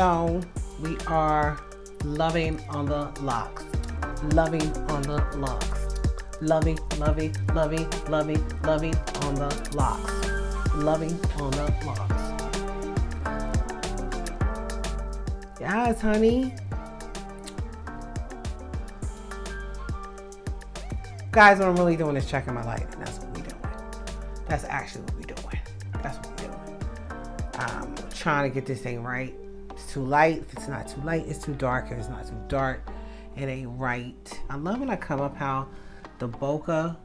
So we are loving on the locks. Loving on the locks. Loving, loving, loving, loving, loving on the locks. Loving on the locks. Yes, honey. Guys, what I'm really doing is checking my lighting. That's what we're doing. That's actually what we're doing. That's what we're doing. I'm trying to get this thing right. It's too light. If it's not too light, it's too dark. If it's not too dark, it ain't right. I love when I come up how the bokeh,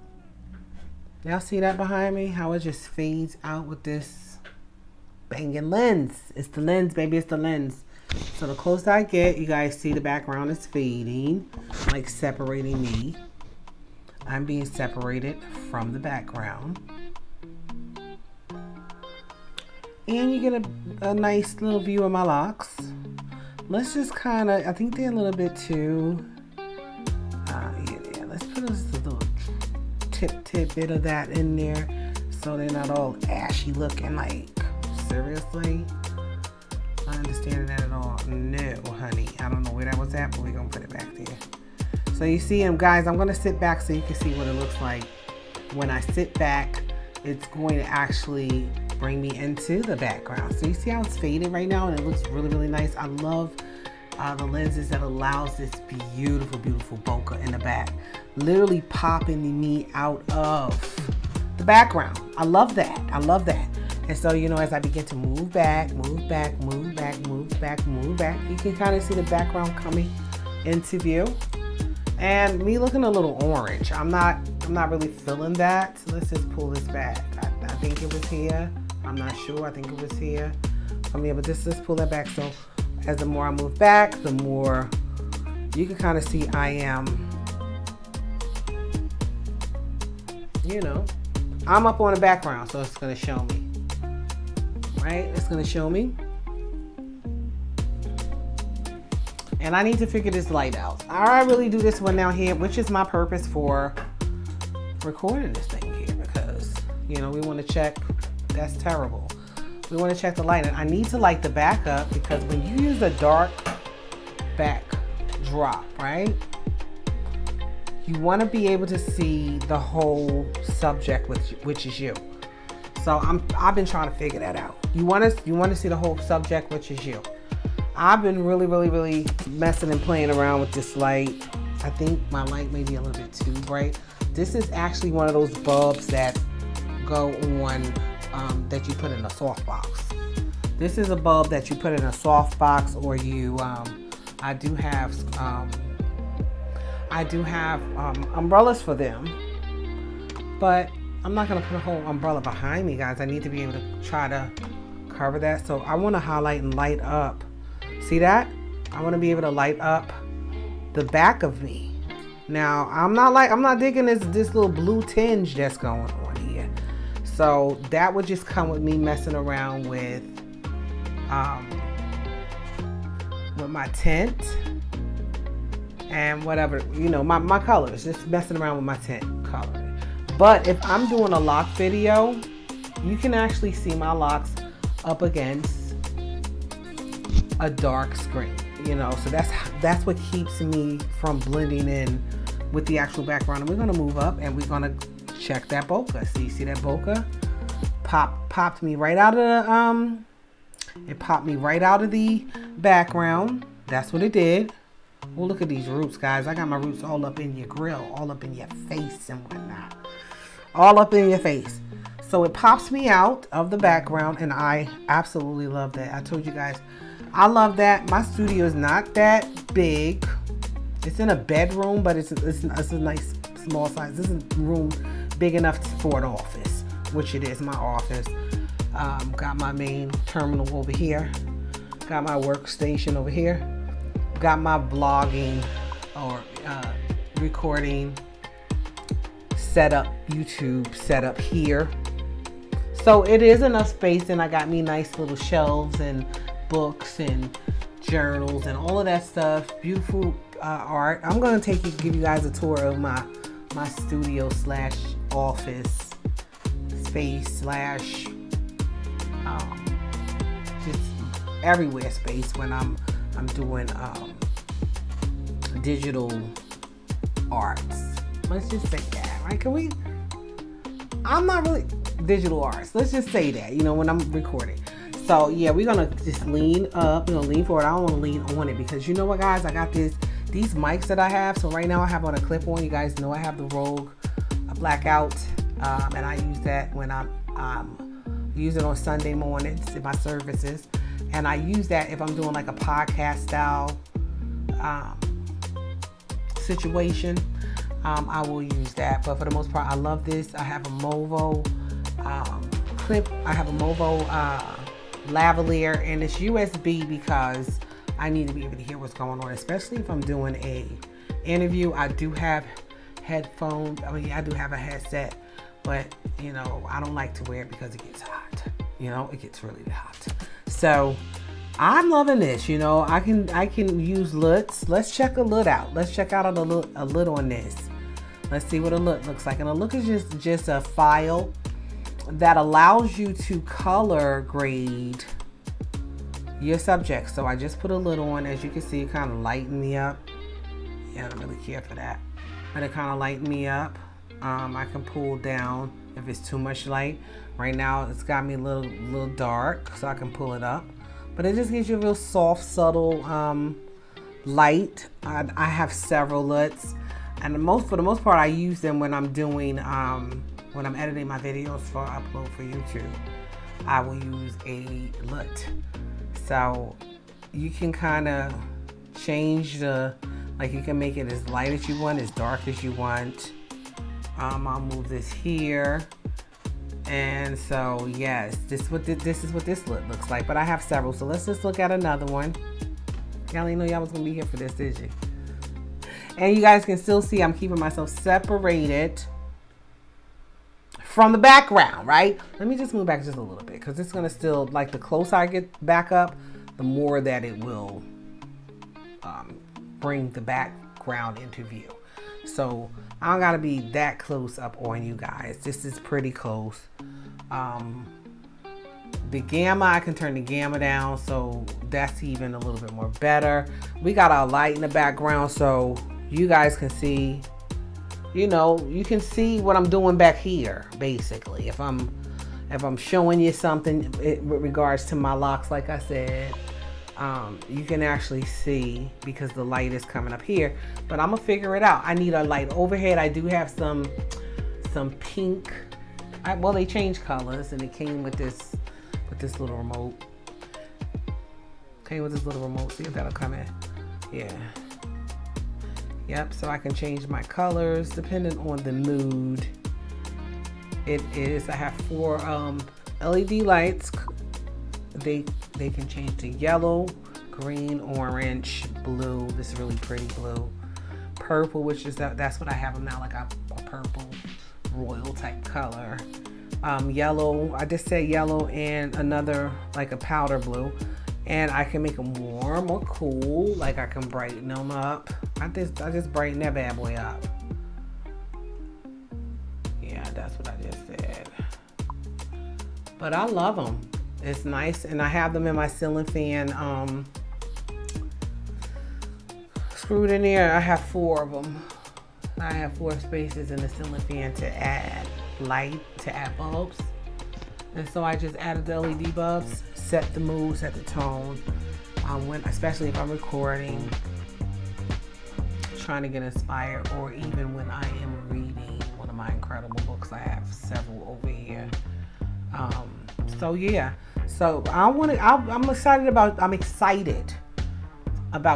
y'all see that behind me? How it just fades out with this banging lens. It's the lens, baby. It's the lens. So the closer I get, you guys see the background is fading, like separating me. I'm being separated from the background. And you get a nice little view of my locks. Let's just kind of, I think they're a little bit too, yeah, let's put a little tidbit of that in there so they're not all ashy looking, like, seriously? Not understanding that at all. No, honey. I don't know where that was at, but we're going to put it back there. So you see them, guys. I'm going to sit back so you can see what it looks like. When I sit back, it's going to actually bring me into the background. So you see how it's faded right now, and it looks really, really nice. I love the lenses that allows this beautiful, beautiful bokeh in the back, literally popping me out of the background. I love that. I love that. And so, you know, as I begin to move back, move back, move back, move back, move back, you can kind of see the background coming into view. And me looking a little orange. I'm not really feeling that. So let's just pull this back. I think it was here. I'm not sure. I think it was here. But let's pull that back. So as the more I move back, the more you can kind of see I am, you know, I'm up on the background. So it's going to show me. Right? It's going to show me. And I need to figure this light out. I really do this one down here, which is my purpose for recording this thing here, because, you know, we want to check. That's terrible. We want to check the light. And I need to light the back up, because when you use a dark backdrop, right, you want to be able to see the whole subject, which is you. So I've been trying to figure that out. You want to see the whole subject, which is you. I've been really, really, really messing and playing around with this light. I think my light may be a little bit too bright. This is actually one of those bulbs that go on, that you put in a softbox. This is a bulb that you put in a softbox, or you, I do have umbrellas for them, but I'm not gonna put a whole umbrella behind me, guys. I need to be able to try to cover that. So I want to highlight and light up. See that? I want to be able to light up the back of me. Now, I'm not digging this little blue tinge that's going on here. So that would just come with me messing around with my tint and whatever, you know, my colors, just messing around with my tint color. But if I'm doing a lock video, you can actually see my locks up against a dark screen, you know, so that's what keeps me from blending in with the actual background. And we're going to move up and we're going to check that bokeh. See that bokeh popped me right out of the it popped me right out of the background. That's what it did. Well, look at these roots, guys. I got my roots all up in your grill, all up in your face and whatnot, all up in your face. So it pops me out of the background, and I absolutely love that. I told you guys, I love that. My studio is not that big. It's in a bedroom, but it's a nice small size. This is room big enough for an office, which it is my office. Got my main terminal over here. Got my workstation over here. Got my vlogging or recording setup, YouTube setup here. So it is enough space, and I got me nice little shelves and books and journals and all of that stuff. Beautiful art. I'm gonna give you guys a tour of my studio slash office space slash just everywhere space when I'm doing digital arts. Let's just say that, right? I'm not really digital arts. Let's just say that, you know, when I'm recording. So yeah, we're gonna just lean up. We're gonna lean forward. I don't want to lean on it because you know what, guys? I got these mics that I have. So right now I have on a clip on. You guys know I have the Rogue Blackout, and I use that when I'm use it on Sunday mornings in my services, and I use that if I'm doing like a podcast style situation. I will use that, but for the most part, I love this. I have a Movo clip. I have a Movo lavalier, and it's USB because I need to be able to hear what's going on, especially if I'm doing a interview. I do have headphones. I mean, I do have a headset, but you know, I don't like to wear it because it gets hot. You know, it gets really hot. So I'm loving this. You know, I can use LUTs. Let's check a LUT out. Let's check out a LUT on this. Let's see what a LUT looks like. And a LUT is just a file that allows you to color grade your subject. So I just put a LUT on. As you can see, it kind of lightened me up. Yeah, I don't really care for that, but it kind of lightened me up. I can pull down if it's too much light. Right now it's got me a little dark, so I can pull it up. But it just gives you a real soft, subtle light. I have several LUTs, and for the most part, I use them when I'm doing when I'm editing my videos for upload for YouTube. I will use a LUT. So you can kind of change like you can make it as light as you want, as dark as you want. I'll move this here. And so yes, this is what this LUT looks like. But I have several, so let's just look at another one. Y'all didn't know y'all was gonna be here for this, did you? And you guys can still see I'm keeping myself separated from the background, right? Let me just move back just a little bit because it's gonna still, like, the closer I get back up, the more that it will bring the background into view. So I don't gotta be that close up on you guys. This is pretty close. The gamma, I can turn the gamma down, so that's even a little bit more better. We got our light in the background, so you guys can see, you know, you can see what I'm doing back here, basically. If I'm showing you something with regards to my locks, like I said, you can actually see because the light is coming up here. But I'm gonna figure it out. I need a light overhead. I do have some pink. Well, they changed colors, and it came with this little remote. Came with this little remote. See if that'll come in. Yeah. Yep. So I can change my colors depending on the mood. It is. I have 4 LED lights. They can change to yellow, green, orange, blue. This is really pretty blue. Purple, which is that's what I have them now, like a purple royal type color. Yellow, I just said yellow, and another like a powder blue. And I can make them warm or cool, like I can brighten them up. I just brighten that bad boy up. Yeah, that's what I just said. But I love them. It's nice, and I have them in my ceiling fan screwed in there. I have 4 of them. I have 4 spaces in the ceiling fan to add light, to add bulbs. And so I just added the LED bulbs, set the mood, set the tone. Especially if I'm recording, trying to get inspired, or even when I am reading one of my incredible books. I have several over here. So yeah. So I'm excited about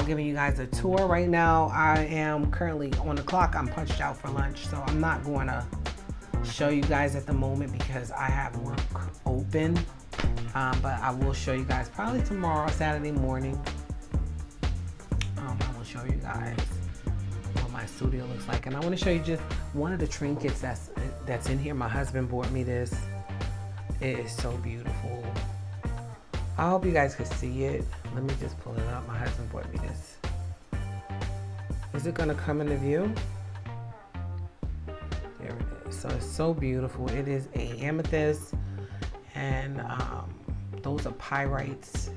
giving you guys a tour. Right now I am currently on the clock. I'm punched out for lunch, so I'm not going to show you guys at the moment because I have work open. But I will show you guys probably tomorrow, Saturday morning. I will show you guys what my studio looks like, and I want to show you just one of the trinkets that's in here. My husband bought me this. It is so beautiful. I hope you guys can see it. Let me just pull it up. My husband bought me this. Is it gonna come into view? There it is. So it's so beautiful. It is a amethyst, and those are pyrites.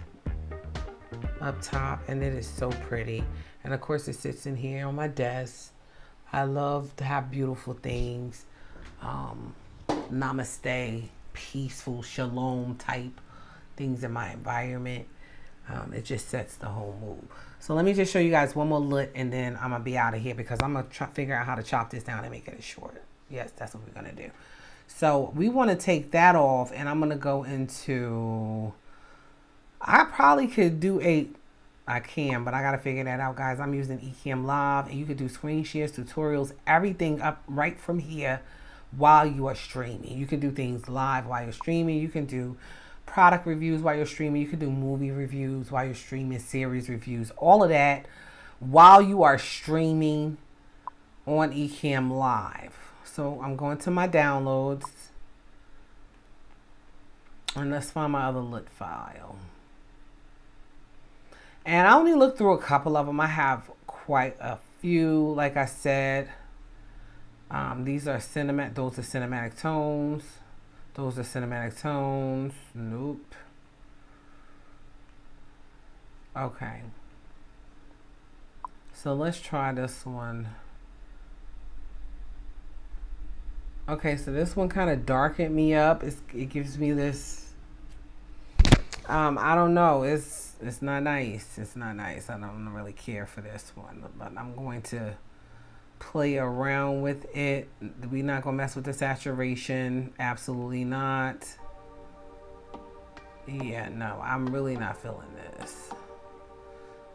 up top, and it is so pretty. And of course it sits in here on my desk. I love to have beautiful things, namaste, peaceful, shalom type things in my environment. It just sets the whole mood. So let me just show you guys one more look, and then I'm gonna be out of here because I'm gonna figure out how to chop this down and make it short. Yes, that's what we're gonna do. So we want to take that off, and I'm gonna go into, I probably could do I can, but I gotta figure that out, guys. I'm using Ecamm Live, and you can do screen shares, tutorials, everything up right from here while you are streaming. You can do things live while you're streaming. You can do product reviews while you're streaming. You can do movie reviews while you're streaming, series reviews, all of that while you are streaming on Ecamm Live. So I'm going to my downloads, and let's find my other lit file. And I only looked through a couple of them. I have quite a few. Like I said, these are cinematic. Those are cinematic tones. Those are cinematic tones. Nope. Okay. So let's try this one. Okay, so this one kind of darkened me up. It gives me this, I don't know. It's not nice. It's not nice. I don't really care for this one, but I'm going to play around with it. We're not gonna mess with the saturation. Absolutely not. Yeah, no, I'm really not feeling this.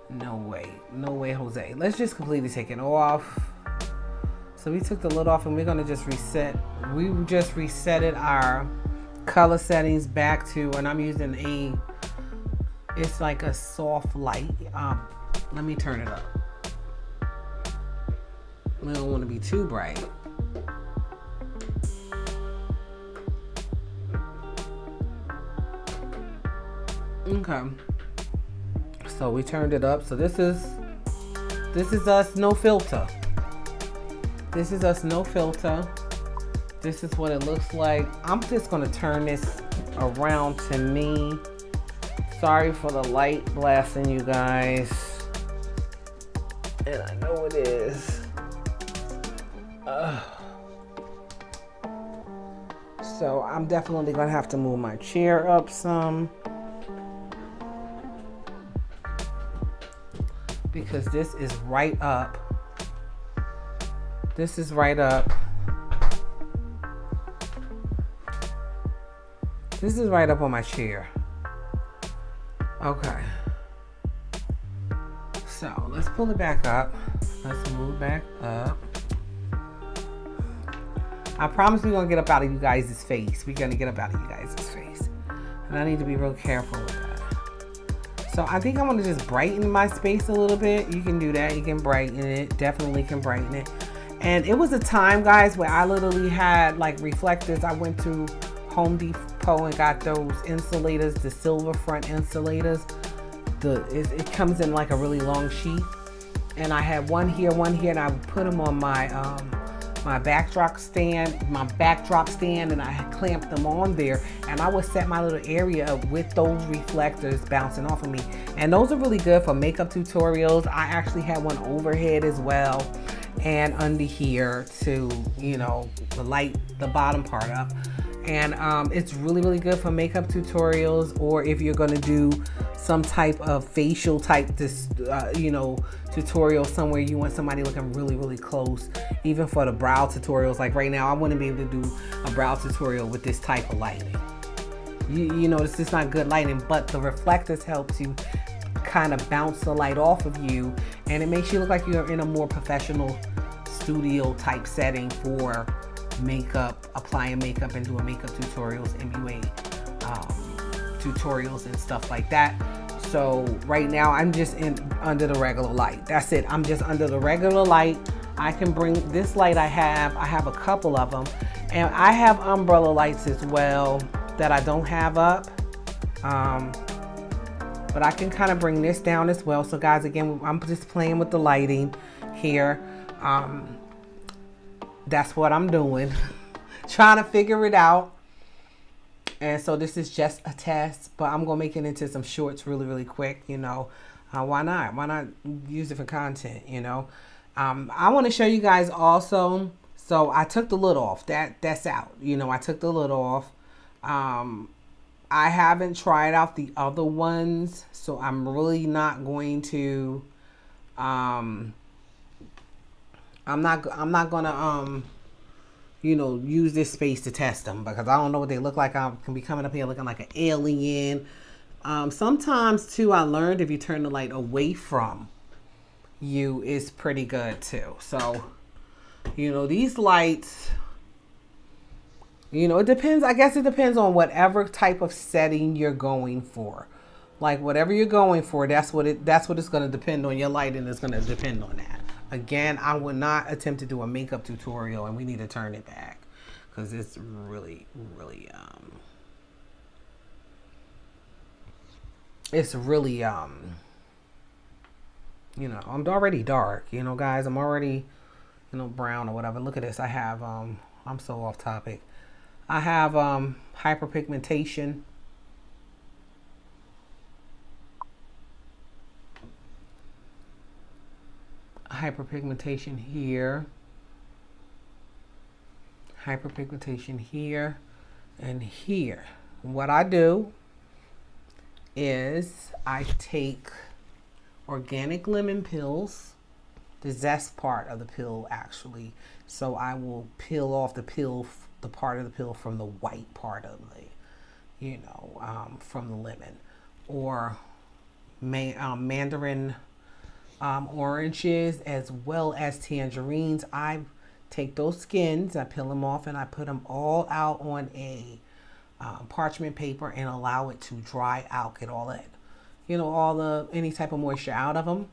No way. No way, Jose. Let's just completely take it off. So we took the lid off, and we're gonna just reset. We just resetted our color settings back to, and I'm using it's like a soft light. Let me turn it up. We don't want to be too bright. Okay. So we turned it up. So this is us, no filter. This is us, no filter. This is what it looks like. I'm just gonna turn this around to me. Sorry for the light blasting you guys. And I know it is. So I'm definitely gonna have to move my chair up some, because this is right up. This is right up. This is right up on my chair. Okay. So let's pull it back up. Let's move back up. I promise we're gonna get up out of you guys' face. We're gonna get up out of you guys' face. And I need to be real careful with that. So I think I'm gonna just brighten my space a little bit. You can do that. You can brighten it. Definitely can brighten it. And it was a time, guys, where I literally had like reflectors. I went to Home Depot and got those insulators, the silver front insulators. It comes in like a really long sheet. And I had one here, and I would put them on my my backdrop stand, and I had clamped them on there, and I would set my little area up with those reflectors bouncing off of me. And those are really good for makeup tutorials. I actually had one overhead as well, and under here to, you know, light the bottom part up. And it's really, really good for makeup tutorials, or if you're gonna do some type of facial type, you know, tutorial somewhere you want somebody looking really, really close. Even for the brow tutorials, like right now, I wouldn't be able to do a brow tutorial with this type of lighting. You know, it's just not good lighting, but the reflectors helps you kind of bounce the light off of you, and it makes you look like you're in a more professional studio type setting for makeup, applying makeup and doing makeup tutorials, MUA tutorials and stuff like that. So right now I'm just under the regular light. That's it. I'm just under the regular light. I can bring this light. I have a couple of them, and I have umbrella lights as well that I don't have up. But I can kind of bring this down as well. So guys, again, I'm just playing with the lighting here. That's what I'm doing. Trying to figure it out. And so this is just a test, but I'm gonna make it into some shorts really, really quick. You know, Why not? Why not use it for content, you know? I want to show you guys also. So I took the lid off. That's out. You know, I took the lid off. I haven't tried out the other ones, so I'm really not going to. I'm not gonna you know, use this space to test them because I don't know what they look like. I can be coming up here looking like an alien. Sometimes too, I learned if you turn the light away from you is pretty good too. So, you know, these lights, you know, it depends. I guess it depends on whatever type of setting you're going for. Like whatever you're going for, that's what it's going to depend on. Your lighting is going to depend on that. Again, I would not attempt to do a makeup tutorial, and we need to turn it back because it's really, really, it's really, you know, I'm already dark, you know, guys. I'm already, you know, brown or whatever. Look at this. I have, I'm so off topic. I have, hyperpigmentation. Hyperpigmentation here, hyperpigmentation here, and here. What I do is I take organic lemon peels, the zest part of the peel actually. So I will peel off the part of the peel from the white part of the, you know, from the lemon, or mandarin oranges as well as tangerines. I take those skins, I peel them off, and I put them all out on a parchment paper and allow it to dry out, get all that, you know, all the any type of moisture out of them.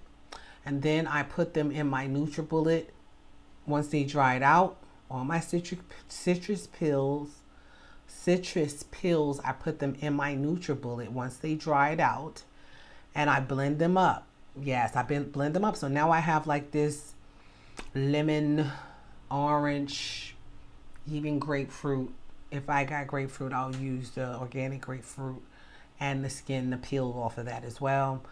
And then I put them in my NutriBullet once they dried out. All my citrus pills, I put them in my NutriBullet once they dried out, and I blend them up. Yes, I've been blend them up. So now I have like this lemon, orange, even grapefruit. If I got grapefruit, I'll use the organic grapefruit and the skin, the peel off of that as well.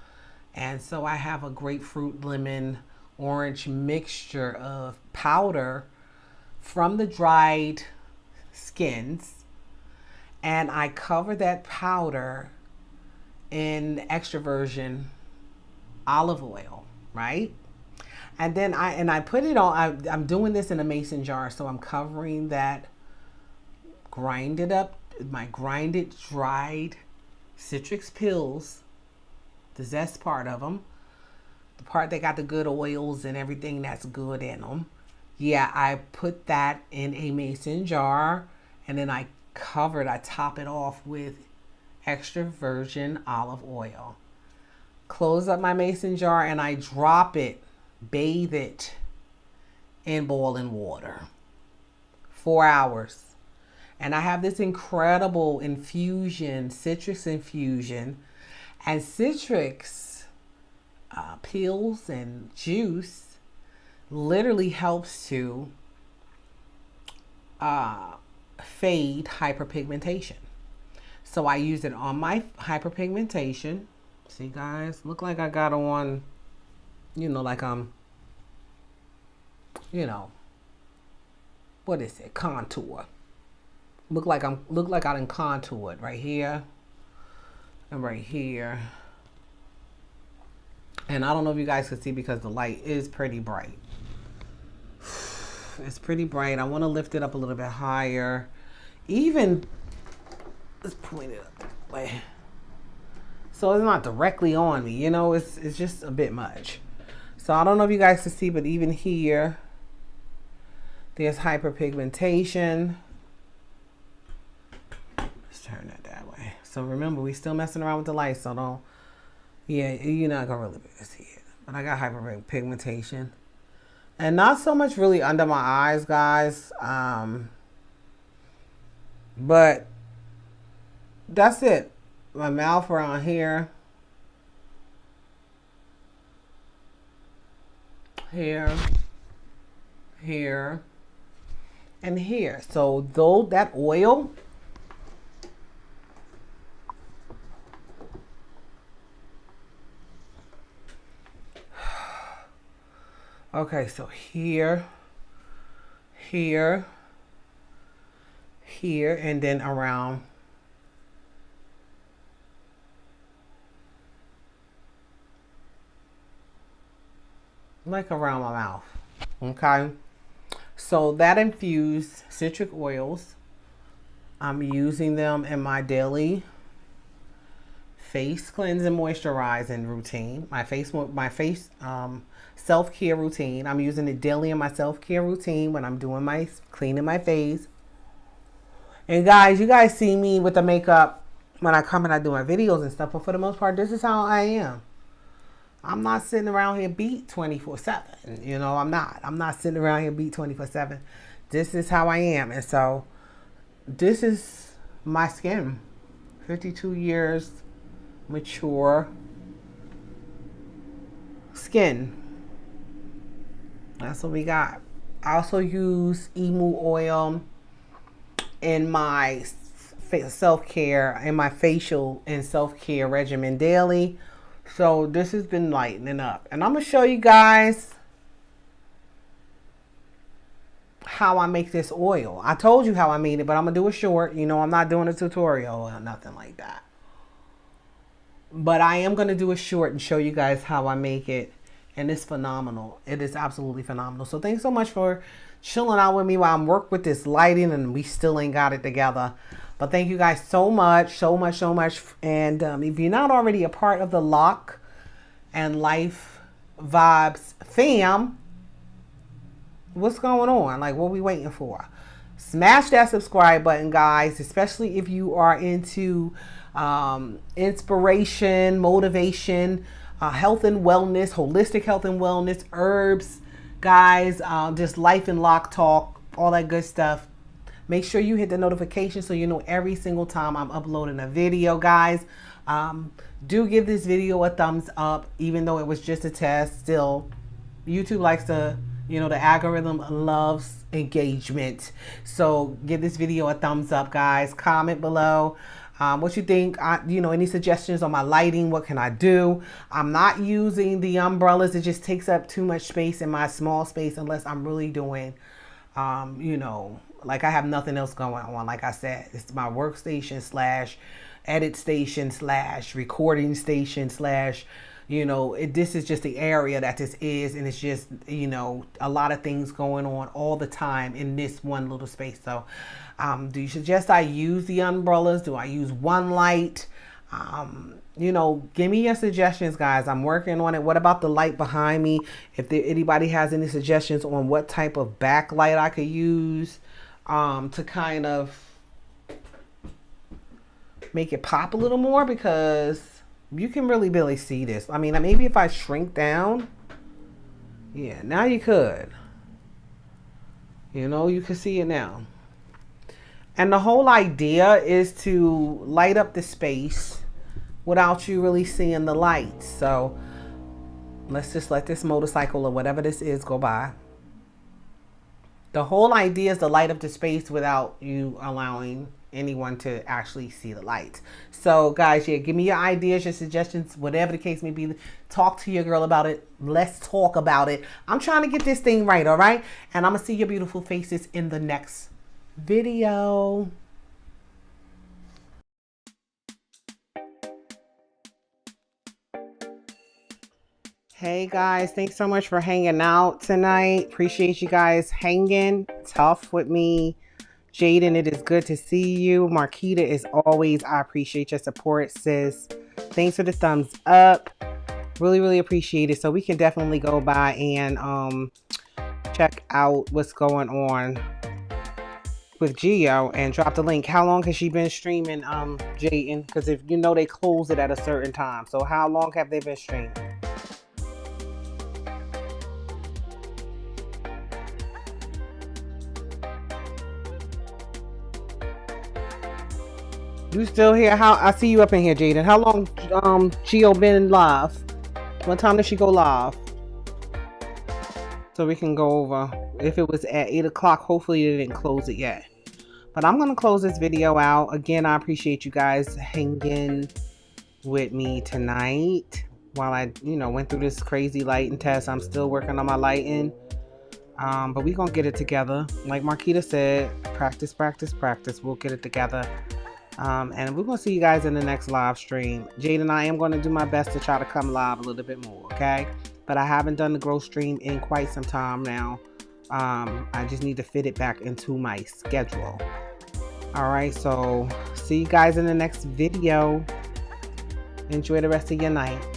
And so I have a grapefruit, lemon, orange mixture of powder from the dried skins. And I cover that powder in extra virgin olive oil, right? And then I put it on. I'm doing this in a mason jar, so I'm covering that grinded up, my grinded dried citrus pills, the zest part of them, the part that got the good oils and everything that's good in them. Yeah, I put that in a mason jar, and then I top it off with extra virgin olive oil. Close up my mason jar, and I drop it, bathe it in boiling water. 4 hours. And I have this incredible infusion, citrus infusion, and citrus peels and juice literally helps to fade hyperpigmentation. So I use it on my hyperpigmentation. See, guys, look like I got on, you know, like you know, what is it? Contour. Look like I done contoured right here and right here. And I don't know if you guys can see because the light is pretty bright. It's pretty bright. I want to lift it up a little bit higher. Even, let's point it up that way. So it's not directly on me, you know, it's just a bit much. So I don't know if you guys can see, but even here, there's hyperpigmentation. Let's turn that way. So remember, we still messing around with the light, so don't, yeah, you're not gonna really be able to see it. But I got hyperpigmentation. And not so much really under my eyes, guys. But that's it. My mouth around here. Here. Here. And here. So though that oil, Okay, so here, here, here, and then around. Like around my mouth. Okay. So that infused citric oils, I'm using them in my daily face cleansing moisturizing routine. My face self-care routine. I'm using it daily in my self-care routine when I'm doing my cleaning my face. And guys, you guys see me with the makeup when I come and I do my videos and stuff, but for the most part, this is how I am. I'm not sitting around here beat 24/7. You know, I'm not sitting around here beat 24/7. This is how I am. And so this is my skin. 52 years mature skin. That's what we got. I also use emu oil in my self-care, in my facial and self-care regimen daily. So this has been lightening up. And I'm going to show you guys how I make this oil. I told you how I made it, but I'm going to do it short. You know, I'm not doing a tutorial or nothing like that. But I am going to do it short and show you guys how I make it. And it's phenomenal. It is absolutely phenomenal. So thanks so much for chilling out with me while I'm working with this lighting and we still ain't got it together. But thank you guys so much, so much, so much. And if you're not already a part of the Loc and Life Vibes fam, what's going on? Like, what are we waiting for? Smash that subscribe button, guys, especially if you are into inspiration, motivation, health and wellness, holistic health and wellness, herbs, guys, just life and Loc talk, all that good stuff. Make sure you hit the notification so you know every single time I'm uploading a video, guys. Do give this video a thumbs up, even though it was just a test. Still, YouTube likes to, you know, the algorithm loves engagement. So give this video a thumbs up, guys. Comment below what you think. You know, any suggestions on my lighting? What can I do? I'm not using the umbrellas. It just takes up too much space in my small space unless I'm really doing, you know, like I have nothing else going on. Like I said, it's my workstation slash edit station slash recording station slash, you know, this is just the area that this is. And it's just, you know, a lot of things going on all the time in this one little space. So do you suggest I use the umbrellas? Do I use one light? You know, give me your suggestions, guys. I'm working on it. What about the light behind me? If anybody has any suggestions on what type of backlight I could use to kind of make it pop a little more, because you can really see this. I mean, maybe if I shrink down, yeah, now you could. You know, you can see it now. And the whole idea is to light up the space without you really seeing the lights. So let's just let this motorcycle or whatever this is go by. The whole idea is to light up the space without you allowing anyone to actually see the lights. So guys, yeah, give me your ideas, your suggestions, whatever the case may be. Talk to your girl about it. Let's talk about it. I'm trying to get this thing right, all right? And I'm gonna see your beautiful faces in the next video. Hey guys, thanks so much for hanging out tonight. Appreciate you guys hanging tough with me. Jaden, it is good to see you. Marquita, as always, I appreciate your support, sis. Thanks for the thumbs up. Really appreciate it. So we can definitely go by and check out what's going on with Geo and drop the link. How long has she been streaming, Jaden? Because if you know, they close it at a certain time. So how long have they been streaming? You still here? How I see you up in here, Jaden. How long Geo been live? What time did she go live? So we can go over. If it was at 8 o'clock, hopefully they didn't close it yet. But I'm gonna close this video out. Again, I appreciate you guys hanging with me tonight. while I, went through this crazy lighting test. I'm still working on my lighting. But we're going to get it together. Like Marquita said, practice, practice, practice. We'll get it together. And we're going to see you guys in the next live stream. Jade and I am going to do my best to try to come live a little bit more, okay? But I haven't done the growth stream in quite some time now. I just need to fit it back into my schedule. All right, so see you guys in the next video. Enjoy the rest of your night.